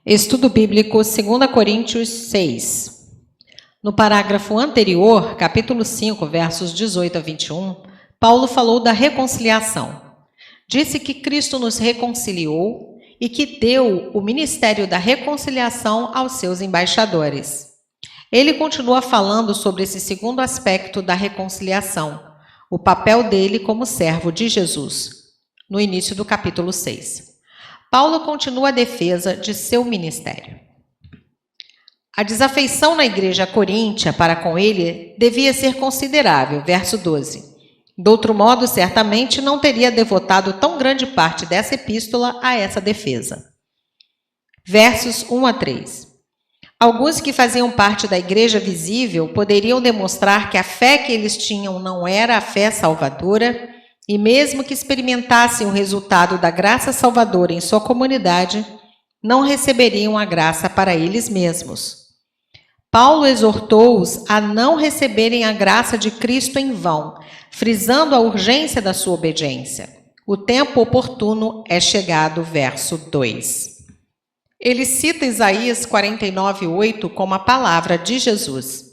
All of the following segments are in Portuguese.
Estudo bíblico 2 Coríntios 6. No parágrafo anterior, capítulo 5, versos 18 a 21, Paulo falou da reconciliação. Disse que Cristo nos reconciliou e que deu o ministério da reconciliação aos seus embaixadores. Ele continua falando sobre esse segundo aspecto da reconciliação, o papel dele como servo de Jesus, no início do capítulo 6. Paulo continua a defesa de seu ministério. A desafeição na igreja coríntia para com ele devia ser considerável, verso 12. De outro modo, certamente não teria devotado tão grande parte dessa epístola a essa defesa. Versos 1 a 3. Alguns que faziam parte da igreja visível poderiam demonstrar que a fé que eles tinham não era a fé salvadora, e mesmo que experimentassem o resultado da graça salvadora em sua comunidade, não receberiam a graça para eles mesmos. Paulo exortou-os a não receberem a graça de Cristo em vão, frisando a urgência da sua obediência. O tempo oportuno é chegado, verso 2. Ele cita Isaías 49:8 como a palavra de Jesus.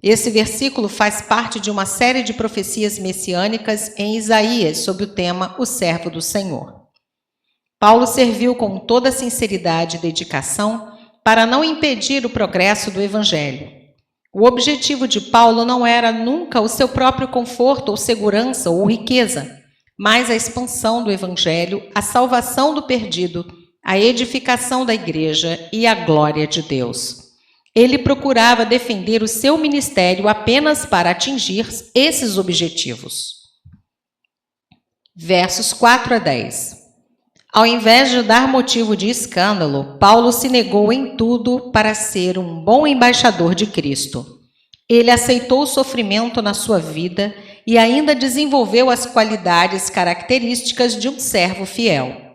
Esse versículo faz parte de uma série de profecias messiânicas em Isaías sobre o tema O Servo do Senhor. Paulo serviu com toda sinceridade e dedicação para não impedir o progresso do Evangelho. O objetivo de Paulo não era nunca o seu próprio conforto ou segurança ou riqueza, mas a expansão do Evangelho, a salvação do perdido, a edificação da igreja e a glória de Deus. Ele procurava defender o seu ministério apenas para atingir esses objetivos. Versos 4 a 10. Ao invés de dar motivo de escândalo, Paulo se negou em tudo para ser um bom embaixador de Cristo. Ele aceitou o sofrimento na sua vida e ainda desenvolveu as qualidades características de um servo fiel.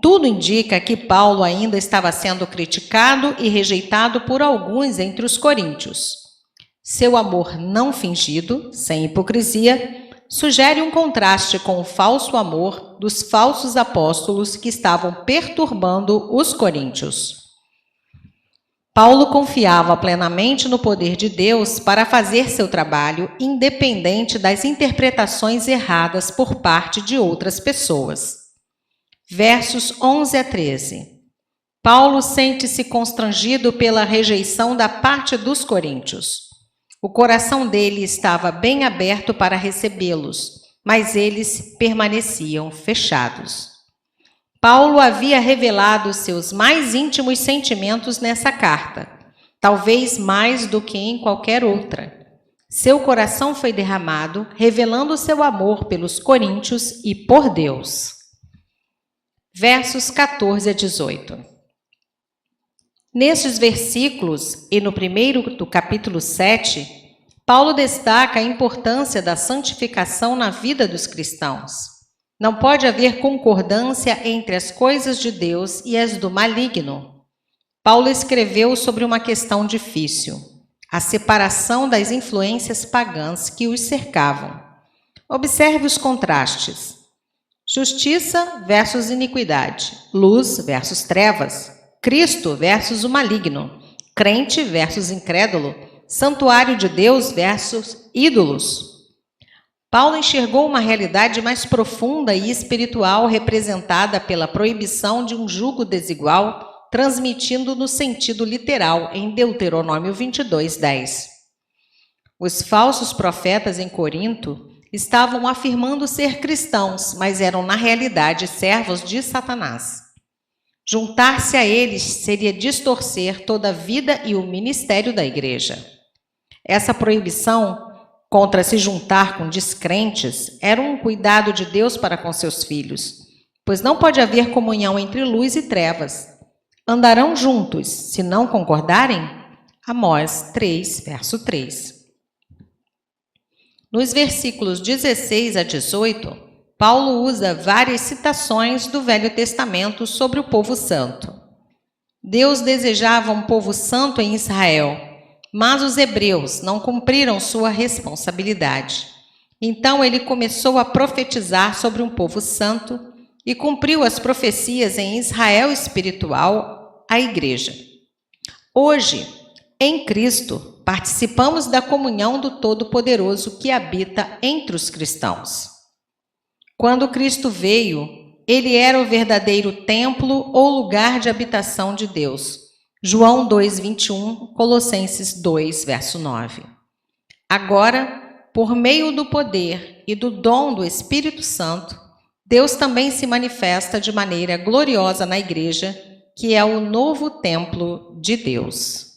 Tudo indica que Paulo ainda estava sendo criticado e rejeitado por alguns entre os coríntios. Seu amor não fingido, sem hipocrisia, sugere um contraste com o falso amor dos falsos apóstolos que estavam perturbando os coríntios. Paulo confiava plenamente no poder de Deus para fazer seu trabalho, independente das interpretações erradas por parte de outras pessoas. Versos 11 a 13. Paulo sente-se constrangido pela rejeição da parte dos coríntios. O coração dele estava bem aberto para recebê-los, mas eles permaneciam fechados. Paulo havia revelado seus mais íntimos sentimentos nessa carta, talvez mais do que em qualquer outra. Seu coração foi derramado, revelando seu amor pelos coríntios e por Deus. Versos 14 a 18. Nestes versículos e no primeiro do capítulo 7, Paulo destaca a importância da santificação na vida dos cristãos. Não pode haver concordância entre as coisas de Deus e as do maligno. Paulo escreveu sobre uma questão difícil, a separação das influências pagãs que os cercavam. Observe os contrastes. Justiça versus iniquidade, luz versus trevas, Cristo versus o maligno, crente versus incrédulo, santuário de Deus versus ídolos. Paulo enxergou uma realidade mais profunda e espiritual representada pela proibição de um jugo desigual, transmitindo no sentido literal em Deuteronômio 22:10. Os falsos profetas em Corinto estavam afirmando ser cristãos, mas eram na realidade servos de Satanás. Juntar-se a eles seria distorcer toda a vida e o ministério da igreja. Essa proibição contra se juntar com descrentes era um cuidado de Deus para com seus filhos, pois não pode haver comunhão entre luz e trevas. Andarão juntos, se não concordarem? Amós 3, verso 3. Nos versículos 16 a 18, Paulo usa várias citações do Velho Testamento sobre o povo santo. Deus desejava um povo santo em Israel, mas os hebreus não cumpriram sua responsabilidade. Então ele começou a profetizar sobre um povo santo e cumpriu as profecias em Israel espiritual a igreja. Hoje, em Cristo, participamos da comunhão do Todo-Poderoso que habita entre os cristãos. Quando Cristo veio, ele era o verdadeiro templo ou lugar de habitação de Deus. João 2:21, Colossenses 2, verso 9. Agora, por meio do poder e do dom do Espírito Santo, Deus também se manifesta de maneira gloriosa na igreja, que é o novo templo de Deus.